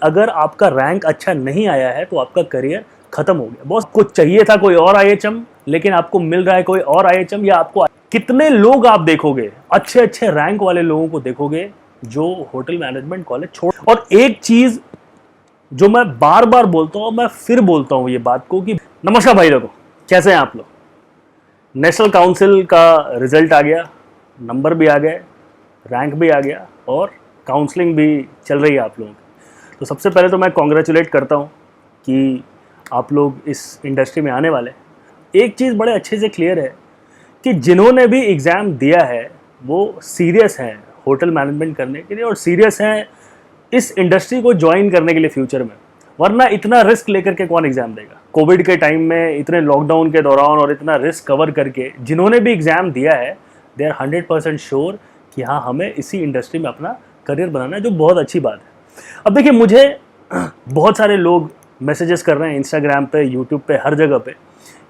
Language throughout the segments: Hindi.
अगर आपका रैंक अच्छा नहीं आया है तो आपका करियर खत्म हो गया। बॉस, कुछ चाहिए था कोई और आईएचएम, लेकिन आपको मिल रहा है कोई और आईएचएम। या आपको कितने लोग आप देखोगे, अच्छे अच्छे रैंक वाले लोगों को देखोगे जो होटल मैनेजमेंट कॉलेज छोड़। और एक चीज जो मैं बार बार बोलता हूं, मैं फिर बोलता हूं ये बात को कि नमस्कार भाई लोगों, कैसे हैं आप लोग। नेशनल काउंसिल का रिजल्ट आ गया, नंबर भी आ गए, रैंक भी आ गया और काउंसलिंग भी चल रही है आप लोगों की। तो सबसे पहले तो मैं कॉन्ग्रेचुलेट करता हूँ कि आप लोग इस इंडस्ट्री में आने वाले हैं। एक चीज़ बड़े अच्छे से क्लियर है कि जिन्होंने भी एग्ज़ाम दिया है वो सीरियस हैं होटल मैनेजमेंट करने के लिए और सीरियस हैं इस इंडस्ट्री को ज्वाइन करने के लिए फ्यूचर में। वरना इतना रिस्क लेकर के कौन एग्ज़ाम देगा। कोविड के टाइम में, इतने लॉकडाउन के दौरान और इतना रिस्क कवर करके जिन्होंने भी एग्ज़ाम दिया है, दे आर 100% श्योर कि हाँ, हमें इसी इंडस्ट्री में अपना करियर बनाना है, जो बहुत अच्छी बात है। अब देखिए, मुझे बहुत सारे लोग मैसेजेस कर रहे हैं इंस्टाग्राम पे, यूट्यूब पे, हर जगह पे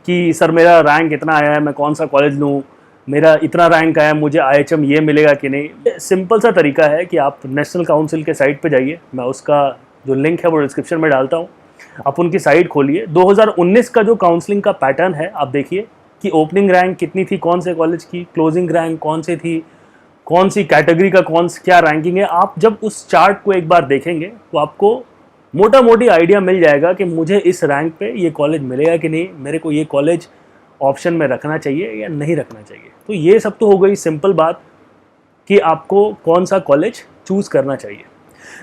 कि सर मेरा रैंक इतना आया है, मैं कौन सा कॉलेज लूँ, मेरा इतना रैंक आया, मुझे आईएचएम ये मिलेगा कि नहीं। सिंपल सा तरीका है कि आप नेशनल काउंसिल के साइट पे जाइए, मैं उसका जो लिंक है वो डिस्क्रिप्शन में डालता हूँ। आप उनकी साइट खोलिए, 2019 का जो काउंसलिंग का पैटर्न है आप देखिए कि ओपनिंग रैंक कितनी थी कौन से कॉलेज की, क्लोजिंग रैंक कौन सी थी, कौन सी कैटेगरी का क्या रैंकिंग है। आप जब उस चार्ट को एक बार देखेंगे तो आपको मोटा मोटी आइडिया मिल जाएगा कि मुझे इस रैंक पे ये कॉलेज मिलेगा कि नहीं, मेरे को ये कॉलेज ऑप्शन में रखना चाहिए या नहीं रखना चाहिए। तो ये सब तो हो गई सिंपल बात कि आपको कौन सा कॉलेज चूज़ करना चाहिए।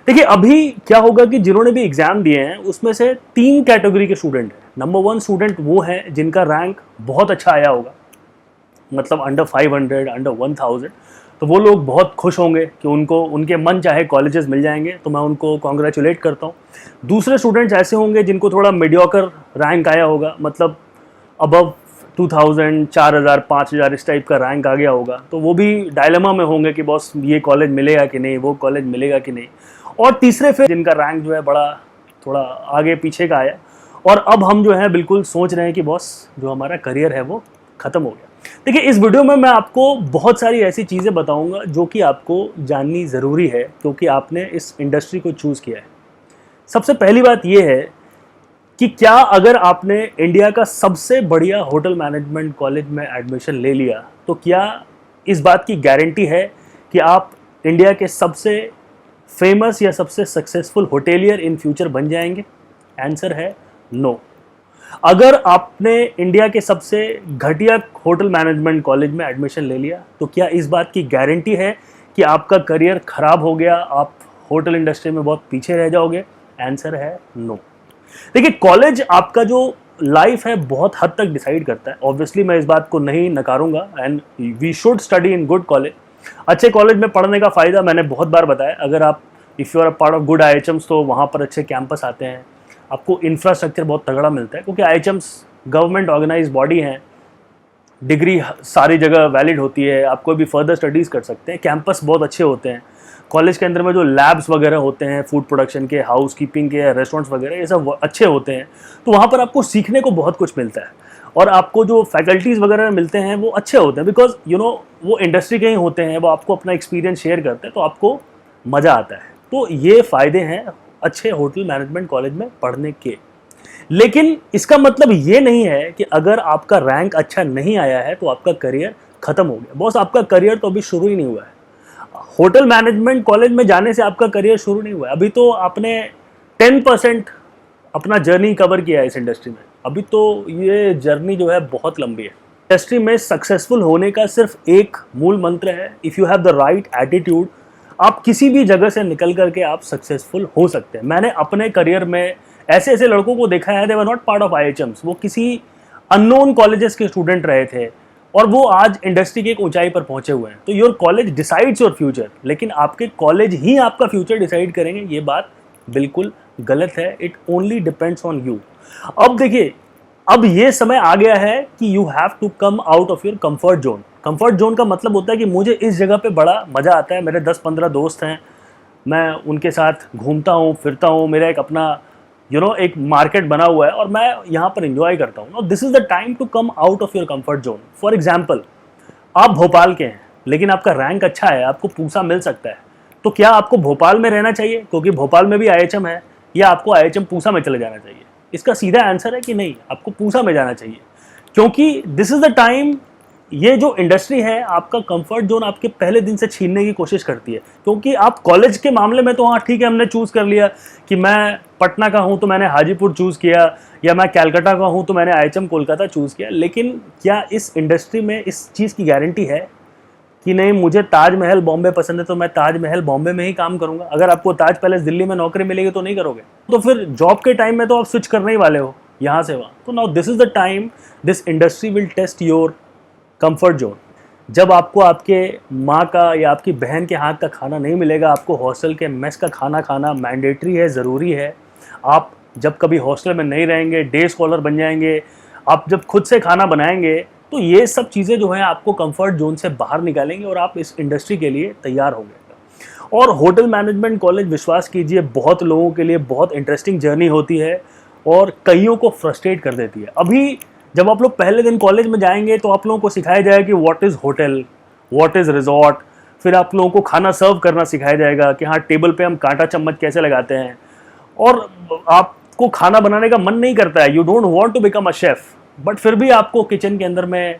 देखिए, अभी क्या होगा कि जिन्होंने भी एग्ज़ाम दिए हैं उसमें से 3 कैटेगरी के स्टूडेंट हैं। नंबर 1 स्टूडेंट वो हैं जिनका रैंक बहुत अच्छा आया होगा, मतलब अंडर 500, अंडर 1000। तो वो लोग बहुत खुश होंगे कि उनको उनके मन चाहे कॉलेजेस मिल जाएंगे, तो मैं उनको कॉन्ग्रेचुलेट करता हूँ। दूसरे स्टूडेंट्स ऐसे होंगे जिनको थोड़ा मीडियोकर रैंक आया होगा, मतलब अबव 2000, 4000, 5000 इस टाइप का रैंक आ गया होगा, तो वो भी डायलेमा में होंगे कि बॉस ये कॉलेज मिलेगा कि नहीं, वो कॉलेज मिलेगा कि नहीं। और तीसरे फिर जिनका रैंक जो है बड़ा थोड़ा आगे पीछे का आया और अब हम जो है बिल्कुल सोच रहे हैं कि बॉस जो हमारा करियर है वो ख़त्म हो गया। देखिए, इस वीडियो में मैं आपको बहुत सारी ऐसी चीज़ें बताऊंगा जो कि आपको जाननी ज़रूरी है क्योंकि आपने इस इंडस्ट्री को चूज़ किया है। सबसे पहली बात यह है कि क्या अगर आपने इंडिया का सबसे बढ़िया होटल मैनेजमेंट कॉलेज में एडमिशन ले लिया तो क्या इस बात की गारंटी है कि आप इंडिया के सबसे फेमस या सबसे सक्सेसफुल होटेलियर इन फ्यूचर बन जाएंगे? आंसर है नो। अगर आपने इंडिया के सबसे घटिया होटल मैनेजमेंट कॉलेज में एडमिशन ले लिया तो क्या इस बात की गारंटी है कि आपका करियर खराब हो गया, आप होटल इंडस्ट्री में बहुत पीछे रह जाओगे? आंसर है नो। देखिए, कॉलेज आपका जो लाइफ है बहुत हद तक डिसाइड करता है। ऑब्वियसली मैं इस बात को नहीं नकारूंगा and we should study in good college. अच्छे कॉलेज में पढ़ने का फ़ायदा मैंने बहुत बार बताया। अगर आप if you are a part of good IHMs तो वहाँ पर अच्छे कैंपस आते हैं, आपको इंफ्रास्ट्रक्चर बहुत तगड़ा मिलता है क्योंकि आईएचएम्स गवर्नमेंट ऑर्गेनाइज बॉडी हैं, डिग्री सारी जगह वैलिड होती है, आप कोई भी फर्दर स्टडीज़ कर सकते हैं, कैंपस बहुत अच्छे होते हैं। कॉलेज के अंदर में जो लैब्स वगैरह होते हैं फूड प्रोडक्शन के, हाउस कीपिंग के, रेस्टोरेंट्स वगैरह, ये सब अच्छे होते हैं। तो वहाँ पर आपको सीखने को बहुत कुछ मिलता है और आपको जो फैकल्टीज़ वगैरह मिलते हैं वो अच्छे होते हैं बिकॉज यू नो वो इंडस्ट्री के ही होते हैं, वो आपको अपना एक्सपीरियंस शेयर करते हैं तो आपको मज़ा आता है। तो ये फ़ायदे हैं अच्छे होटल मैनेजमेंट कॉलेज में पढ़ने के। लेकिन इसका मतलब ये नहीं है कि अगर आपका रैंक अच्छा नहीं आया है तो आपका करियर ख़त्म हो गया। बॉस, आपका करियर तो अभी शुरू ही नहीं हुआ है। होटल मैनेजमेंट कॉलेज में जाने से आपका करियर शुरू नहीं हुआ है। अभी तो आपने 10% अपना जर्नी कवर किया है इस इंडस्ट्री में। अभी तो ये जर्नी जो है बहुत लंबी है। इंडस्ट्री में सक्सेसफुल होने का सिर्फ एक मूल मंत्र है, if you have the right attitude, आप किसी भी जगह से निकल करके आप सक्सेसफुल हो सकते हैं। मैंने अपने करियर में ऐसे ऐसे लड़कों को देखा है, दे वर नॉट पार्ट ऑफ आईएचएम्स, वो किसी अननोन कॉलेजेस के स्टूडेंट रहे थे और वो आज इंडस्ट्री की एक ऊंचाई पर पहुंचे हुए हैं। तो your college decides your future, लेकिन आपके कॉलेज ही आपका फ्यूचर डिसाइड करेंगे, ये बात बिल्कुल गलत है। It only depends on you. अब देखिए, अब ये समय आ गया है कि you have to come out of your comfort zone. Comfort zone का मतलब होता है कि मुझे इस जगह पे बड़ा मज़ा आता है, मेरे 10-15 दोस्त हैं, मैं उनके साथ घूमता हूँ फिरता हूँ, मेरा एक अपना एक मार्केट बना हुआ है और मैं यहाँ पर एंजॉय करता हूँ। No, this is the time to come out of your comfort zone. For example, आप भोपाल के हैं लेकिन आपका रैंक अच्छा है, आपको पूसा मिल सकता है, तो क्या आपको भोपाल में रहना चाहिए क्योंकि भोपाल में भी आईएचएम है? या आपको IHM पूसा में चले जाना चाहिए? इसका सीधा आंसर है कि नहीं, आपको पूसा में जाना चाहिए, क्योंकि दिस इज द टाइम। ये जो इंडस्ट्री है आपका कंफर्ट जोन आपके पहले दिन से छीनने की कोशिश करती है, क्योंकि आप कॉलेज के मामले में तो हाँ ठीक है, हमने चूज़ कर लिया कि मैं पटना का हूँ तो मैंने हाजीपुर चूज़ किया, या मैं कैलकाटा का हूँ तो मैंने IHM कोलकाता चूज़ किया। लेकिन क्या इस इंडस्ट्री में इस चीज़ की गारंटी है कि नहीं मुझे ताजमहल बॉम्बे पसंद है तो मैं ताजमहल बॉम्बे में ही काम करूंगा? अगर आपको ताज पैलेस दिल्ली में नौकरी मिलेगी तो नहीं करोगे? तो फिर जॉब के टाइम में तो आप स्विच करने ही वाले हो यहाँ से वहाँ। तो now this is the time this industry will test your comfort zone. जब आपको आपके माँ का या आपकी बहन के हाथ का खाना नहीं मिलेगा, आपको हॉस्टल के मेस का खाना खाना मैंडेटरी है, ज़रूरी है। आप जब कभी हॉस्टल में नहीं रहेंगे, डे स्कॉलर बन जाएंगे, आप जब खुद से खाना बनाएंगे, तो ये सब चीज़ें जो हैं आपको कंफर्ट जोन से बाहर निकालेंगे और आप इस इंडस्ट्री के लिए तैयार होंगे। और होटल मैनेजमेंट कॉलेज, विश्वास कीजिए, बहुत लोगों के लिए बहुत इंटरेस्टिंग जर्नी होती है और कईयों को फ्रस्ट्रेट कर देती है। अभी जब आप लोग पहले दिन कॉलेज में जाएंगे तो आप लोगों को सिखाया जाएगा कि what is hotel, what is resort. फिर आप लोगों को खाना सर्व करना सिखाया जाएगा कि हाँ टेबल पे हम कांटा चम्मच कैसे लगाते हैं। और आपको खाना बनाने का मन नहीं करता है, you don't want to become a chef, but फिर भी आपको किचन के अंदर में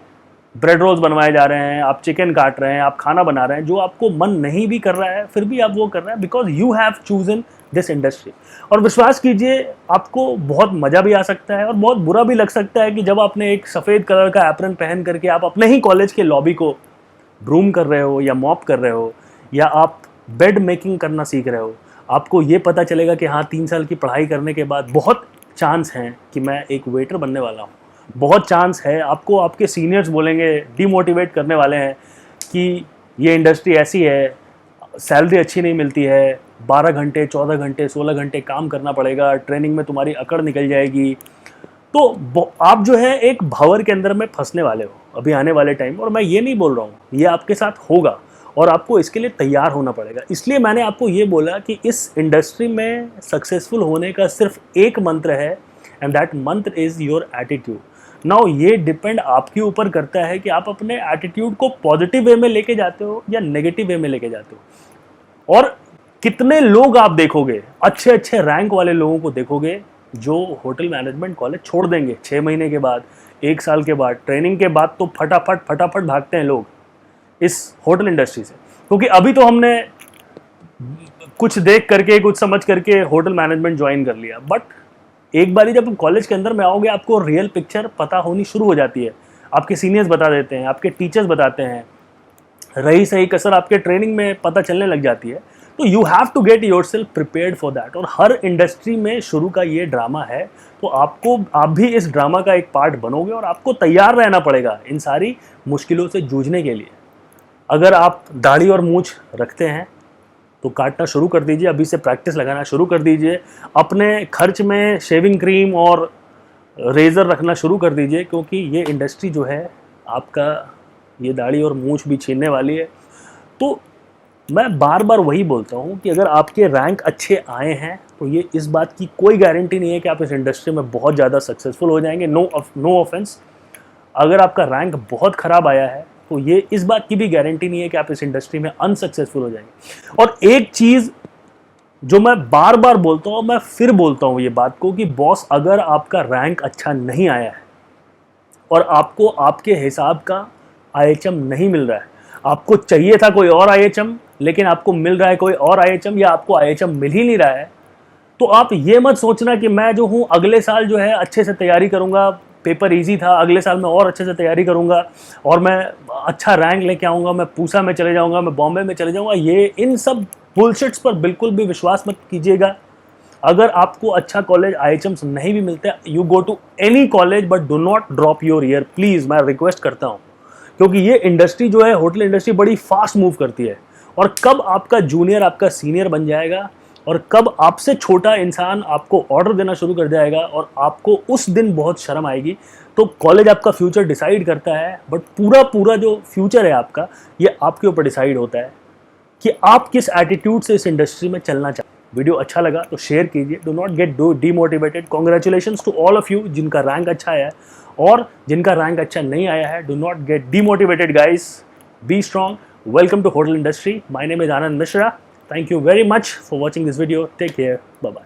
ब्रेड रोल्स बनवाए जा रहे हैं, आप चिकन काट रहे हैं, आप खाना बना रहे हैं, जो आपको मन नहीं भी कर रहा है फिर भी आप वो कर रहे हैं, because you have chosen this industry. और विश्वास कीजिए आपको बहुत मज़ा भी आ सकता है और बहुत बुरा भी लग सकता है कि जब आपने एक सफ़ेद कलर का एप्रन पहन करके आप अपने ही कॉलेज के लॉबी को ब्रूम कर रहे हो या मॉप कर रहे हो या आप बेड मेकिंग करना सीख रहे हो, आपको ये पता चलेगा कि हाँ 3 साल की पढ़ाई करने के बाद बहुत चांस हैं कि मैं एक वेटर बनने वाला हूँ। बहुत चांस है, आपको आपके सीनियर्स बोलेंगे, डीमोटिवेट करने वाले हैं कि ये इंडस्ट्री ऐसी है, सैलरी अच्छी नहीं मिलती है, 12 घंटे 14 घंटे 16 घंटे काम करना पड़ेगा, ट्रेनिंग में तुम्हारी अकड़ निकल जाएगी। तो आप जो है एक भंवर के अंदर में फंसने वाले हो अभी आने वाले टाइम। और मैं ये नहीं बोल रहा हूँ, ये आपके साथ होगा और आपको इसके लिए तैयार होना पड़ेगा। इसलिए मैंने आपको ये बोला कि इस इंडस्ट्री में सक्सेसफुल होने का सिर्फ एक मंत्र है, एंड दैट मंत्र इज़ योर एटीट्यूड। नाउ ये डिपेंड आपके ऊपर करता है कि आप अपने एटीट्यूड को पॉजिटिव वे में लेके जाते हो या नेगेटिव वे में लेके जाते हो। और कितने लोग आप देखोगे, अच्छे अच्छे रैंक वाले लोगों को देखोगे जो होटल मैनेजमेंट कॉलेज छोड़ देंगे 6 महीने के बाद, 1 साल के बाद, ट्रेनिंग के बाद तो फटाफट भागते हैं लोग इस होटल इंडस्ट्री से। क्योंकि अभी तो हमने कुछ देख करके, कुछ समझ करके होटल मैनेजमेंट ज्वाइन कर लिया, बट एक बारी जब कॉलेज के अंदर में आओगे आपको रियल पिक्चर पता होनी शुरू हो जाती है। आपके सीनियर्स बता देते हैं, आपके टीचर्स बताते हैं, रही सही कसर आपके ट्रेनिंग में पता चलने लग जाती है। तो you have to get yourself prepared for that. और हर इंडस्ट्री में शुरू का ये ड्रामा है, तो आप भी इस ड्रामा का एक पार्ट बनोगे और आपको तैयार रहना पड़ेगा इन सारी मुश्किलों से जूझने के लिए। अगर आप दाढ़ी और मूछ रखते हैं तो काटना शुरू कर दीजिए, अभी से प्रैक्टिस लगाना शुरू कर दीजिए। अपने खर्च में शेविंग क्रीम और रेज़र रखना शुरू कर दीजिए, क्योंकि ये इंडस्ट्री जो है आपका ये दाढ़ी और मूछ भी छीनने वाली है। तो मैं बार बार वही बोलता हूँ कि अगर आपके रैंक अच्छे आए हैं तो ये इस बात की कोई गारंटी नहीं है कि आप इस इंडस्ट्री में बहुत ज़्यादा सक्सेसफुल हो जाएंगे। नो ऑफेंस, अगर आपका रैंक बहुत ख़राब आया है तो ये इस बात की भी गारंटी नहीं है कि आप इस इंडस्ट्री में अनसक्सेसफुल हो जाएंगे। और एक चीज़ जो मैं बार बार बोलता हूँ, मैं फिर बोलता हूँ ये बात को कि बॉस, अगर आपका रैंक अच्छा नहीं आया है और आपको आपके हिसाब का IHM नहीं मिल रहा है, आपको चाहिए था कोई और IHM लेकिन आपको मिल रहा है कोई और IHM, या आपको IHM मिल ही नहीं रहा है, तो आप ये मत सोचना कि मैं जो हूँ अगले साल जो है अच्छे से तैयारी करूँगा, पेपर इजी था, अगले साल मैं और अच्छे से तैयारी करूँगा और मैं अच्छा रैंक लेके आऊँगा, मैं पूसा में चले जाऊँगा, मैं बॉम्बे में चले जाऊँगा। ये इन सब बुलशिट्स पर बिल्कुल भी विश्वास मत कीजिएगा। अगर आपको अच्छा कॉलेज IHMs नहीं भी मिलते, you go to any college, but do not drop your year please, मैं रिक्वेस्ट करता हूँ। क्योंकि ये इंडस्ट्री जो है, होटल इंडस्ट्री, बड़ी फास्ट मूव करती है। और कब आपका जूनियर आपका सीनियर बन जाएगा और कब आपसे छोटा इंसान आपको ऑर्डर देना शुरू कर जाएगा और आपको उस दिन बहुत शर्म आएगी। तो कॉलेज आपका फ्यूचर डिसाइड करता है, बट पूरा जो फ्यूचर है आपका, ये आपके ऊपर डिसाइड होता है कि आप किस एटीट्यूड से इस इंडस्ट्री में चलना चाहते हैं। वीडियो अच्छा लगा तो शेयर कीजिए। Do not get demotivated. Congratulations to all of you जिनका रैंक अच्छा आया है, और जिनका रैंक अच्छा नहीं आया है, dough not get demotivated guys. Be strong. Welcome to Hotel Industry. My name is Anand Mishra. Thank you very much for watching this video. Take care. Bye-bye.